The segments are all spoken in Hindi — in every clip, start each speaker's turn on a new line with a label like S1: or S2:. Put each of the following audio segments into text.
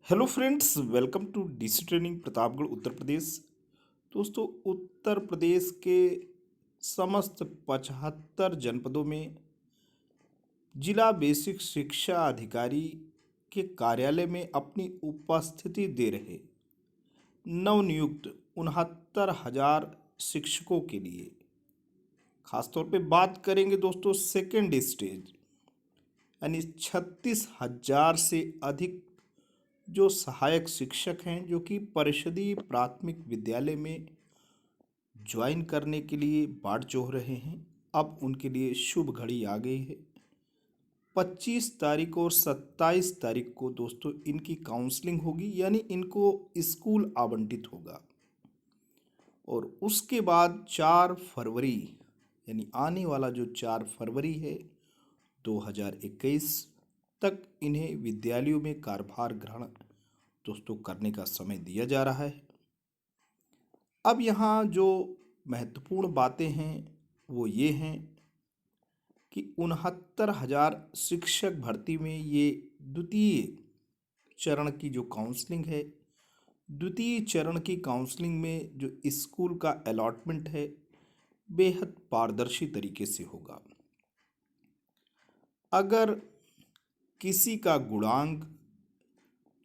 S1: Hello friends, welcome to DC training Pratapgarh Uttar Pradesh. दोस्तों, उत्तर प्रदेश के समस्त 75 जनपदों में जिला बेसिक शिक्षा अधिकारी के कार्यालय में अपनी उपस्थिति दे रहे नवनियुक्त 69,000 शिक्षकों के लिए खासतौर पे बात करेंगे दोस्तों सेकेंड स्टेज, यानी 36,000 से अधिक जो सहायक शिक्षक हैं जो कि परिषदीय प्राथमिक विद्यालय में ज्वाइन करने के लिए बाट जोह रहे हैं। अब उनके लिए शुभ घड़ी आ गई है। 25 तारीख और 27 तारीख को दोस्तों इनकी काउंसलिंग होगी, यानी इनको स्कूल आवंटित होगा। और उसके बाद 4 फरवरी, यानी आने वाला जो 4 फरवरी है 2021 तक इन्हें विद्यालयों में कार्यभार ग्रहण दोस्तों करने का समय दिया जा रहा है। अब यहाँ जो महत्वपूर्ण बातें हैं वो ये हैं कि 69,000 शिक्षक भर्ती में ये द्वितीय चरण की जो काउंसलिंग है, द्वितीय चरण की काउंसलिंग में जो स्कूल का अलॉटमेंट है बेहद पारदर्शी तरीके से होगा। अगर किसी का गुणांक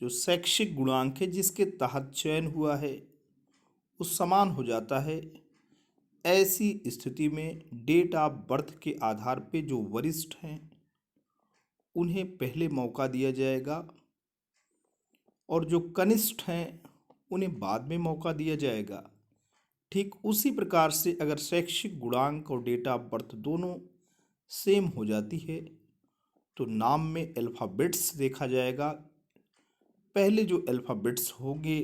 S1: जो शैक्षिक गुणांक है जिसके तहत चयन हुआ है वो समान हो जाता है, ऐसी स्थिति में डेट ऑफ बर्थ के आधार पे जो वरिष्ठ हैं उन्हें पहले मौका दिया जाएगा और जो कनिष्ठ हैं उन्हें बाद में मौका दिया जाएगा। ठीक उसी प्रकार से अगर शैक्षिक गुणांक और डेट ऑफ बर्थ दोनों सेम हो जाती है तो नाम में अल्फ़ाबेट्स देखा जाएगा। पहले जो अल्फ़ाबेट्स होंगे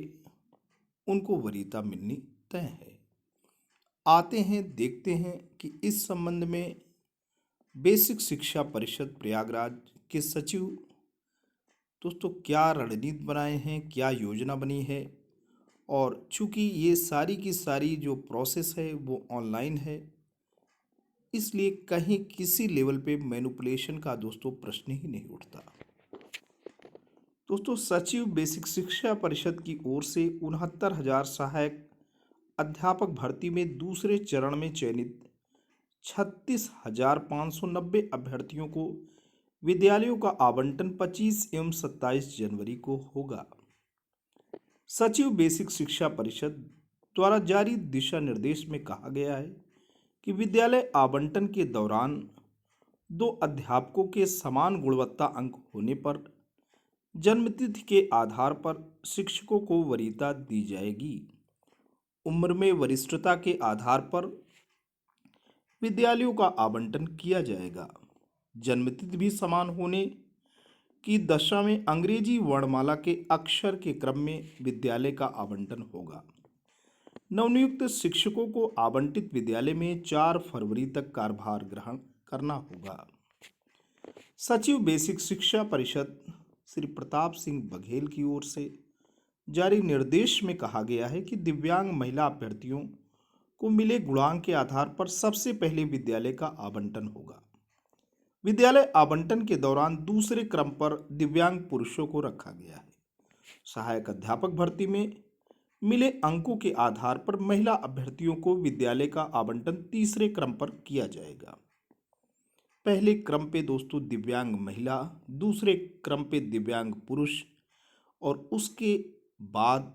S1: उनको वरीयता मिलनी तय है। आते हैं, देखते हैं कि इस संबंध में बेसिक शिक्षा परिषद प्रयागराज के सचिव दोस्तों क्या रणनीति बनाए हैं, क्या योजना बनी है। और चूंकि ये सारी की सारी जो प्रोसेस है वो ऑनलाइन है, इसलिए कहीं किसी लेवल पे मैनिपुलेशन का दोस्तों प्रश्न ही नहीं उठता। दोस्तों, सचिव बेसिक शिक्षा परिषद की ओर से 69,000 सहायक अध्यापक भर्ती में दूसरे चरण में चयनित 36,590 अभ्यर्थियों को विद्यालयों का आवंटन 25 एवं 27 जनवरी को होगा। सचिव बेसिक शिक्षा परिषद द्वारा जारी दिशा निर्देश में कहा गया है कि विद्यालय आवंटन के दौरान दो अध्यापकों के समान गुणवत्ता अंक होने पर जन्मतिथि के आधार पर शिक्षकों को वरीयता दी जाएगी। उम्र में वरिष्ठता के आधार पर विद्यालयों का आवंटन किया जाएगा। जन्मतिथि भी समान होने की दशा में अंग्रेजी वर्णमाला के अक्षर के क्रम में विद्यालय का आवंटन होगा। नवनियुक्त शिक्षकों को आवंटित विद्यालय में 4 फरवरी तक कार्यभार ग्रहण करना होगा। सचिव बेसिक शिक्षा परिषद श्री प्रताप सिंह बघेल की ओर से जारी निर्देश में कहा गया है कि दिव्यांग महिला अभ्यर्थियों को मिले गुणांक के आधार पर सबसे पहले विद्यालय का आवंटन होगा। विद्यालय आवंटन के दौरान दूसरे क्रम पर दिव्यांग पुरुषों को रखा गया है। सहायक अध्यापक भर्ती में मिले अंकों के आधार पर महिला अभ्यर्थियों को विद्यालय का आवंटन तीसरे क्रम पर किया जाएगा। पहले क्रम पे दोस्तों दिव्यांग महिला, दूसरे क्रम पे दिव्यांग पुरुष और उसके बाद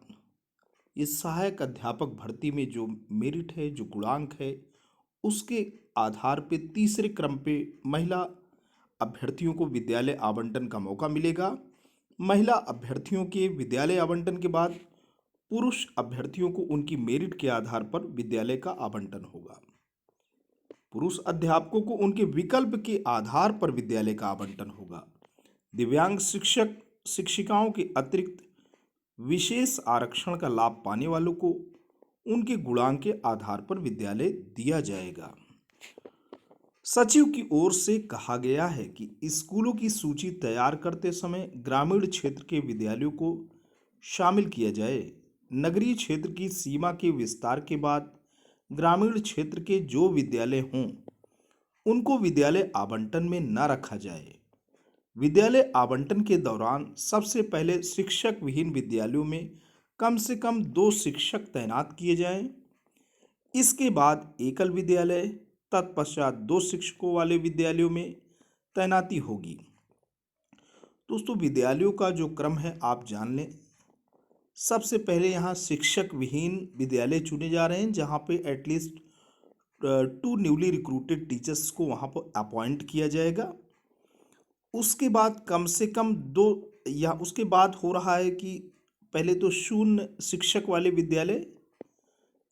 S1: ये सहायक अध्यापक भर्ती में जो मेरिट है, जो गुणांक है, उसके आधार पे तीसरे क्रम पे महिला अभ्यर्थियों को विद्यालय आवंटन का मौका मिलेगा। महिला अभ्यर्थियों के विद्यालय आवंटन के बाद पुरुष अभ्यर्थियों को उनकी मेरिट के आधार पर विद्यालय का आवंटन होगा। पुरुष अध्यापकों को उनके विकल्प के आधार पर विद्यालय का आवंटन होगा। दिव्यांग शिक्षक शिक्षिकाओं के अतिरिक्त विशेष आरक्षण का लाभ पाने वालों को उनके गुणांक के आधार पर विद्यालय दिया जाएगा। सचिव की ओर से कहा गया है कि स्कूलों की सूची तैयार करते समय ग्रामीण क्षेत्र के विद्यालयों को शामिल किया जाए। नगरीय क्षेत्र की सीमा के विस्तार के बाद ग्रामीण क्षेत्र के जो विद्यालय हों उनको विद्यालय आवंटन में न रखा जाए। विद्यालय आवंटन के दौरान सबसे पहले शिक्षक विहीन विद्यालयों में कम से कम 2 शिक्षक तैनात किए जाएं। इसके बाद एकल विद्यालय, तत्पश्चात 2 शिक्षकों वाले विद्यालयों में तैनाती होगी। दोस्तों, विद्यालयों का जो क्रम है आप जान लें। सबसे पहले यहाँ शिक्षक विहीन विद्यालय चुने जा रहे हैं, जहाँ पे एटलीस्ट 2 न्यूली रिक्रूटेड टीचर्स को वहाँ पर अपॉइंट किया जाएगा। उसके बाद कम से कम 2 या उसके बाद हो रहा है कि पहले तो शून्य शिक्षक वाले विद्यालय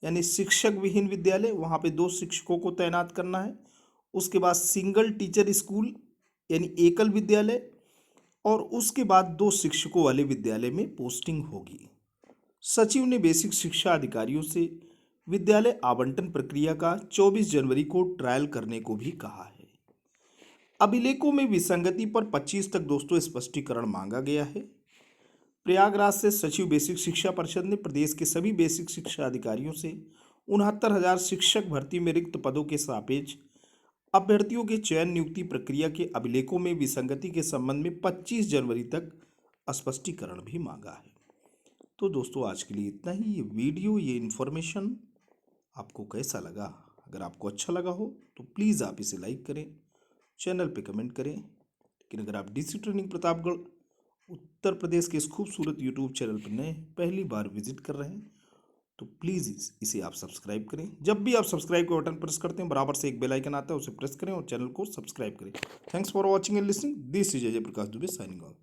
S1: यानी शिक्षक विहीन विद्यालय, वहाँ पे 2 शिक्षकों को तैनात करना है। उसके बाद सिंगल टीचर स्कूल यानी एकल विद्यालय, और उसके बाद 2 शिक्षकों वाले विद्यालय में पोस्टिंग होगी। सचिव ने बेसिक शिक्षा अधिकारियों से विद्यालय आवंटन प्रक्रिया का 24 जनवरी को ट्रायल करने को भी कहा है। अभिलेखों में विसंगति पर 25 तक दोस्तों स्पष्टीकरण मांगा गया है। प्रयागराज से सचिव बेसिक शिक्षा परिषद ने प्रदेश के सभी बेसिक शिक्षा अधिकारियों से 69,000 शिक्षक भर्ती में रिक्त पदों के सापेक्ष अभ्यर्थियों के चयन नियुक्ति प्रक्रिया के अभिलेखों में विसंगति के संबंध में 25 जनवरी तक स्पष्टीकरण भी मांगा है। तो दोस्तों, आज के लिए इतना ही। ये वीडियो, ये इन्फॉर्मेशन आपको कैसा लगा? अगर आपको अच्छा लगा हो तो प्लीज़ आप इसे लाइक करें, चैनल पे कमेंट करें। लेकिन अगर आप डीसी ट्रेनिंग प्रतापगढ़ उत्तर प्रदेश के इस खूबसूरत यूट्यूब चैनल पर नए पहली बार विजिट कर रहे हैं तो प्लीज़ इसे आप सब्सक्राइब करें। जब भी आप सब्सक्राइब का बटन प्रेस करते हैं, बराबर से एक बेल आइकन आता है, उसे प्रेस करें और चैनल को सब्सक्राइब करें। Thanks for watching and listening. This is Ajay Prakash Dubey signing off.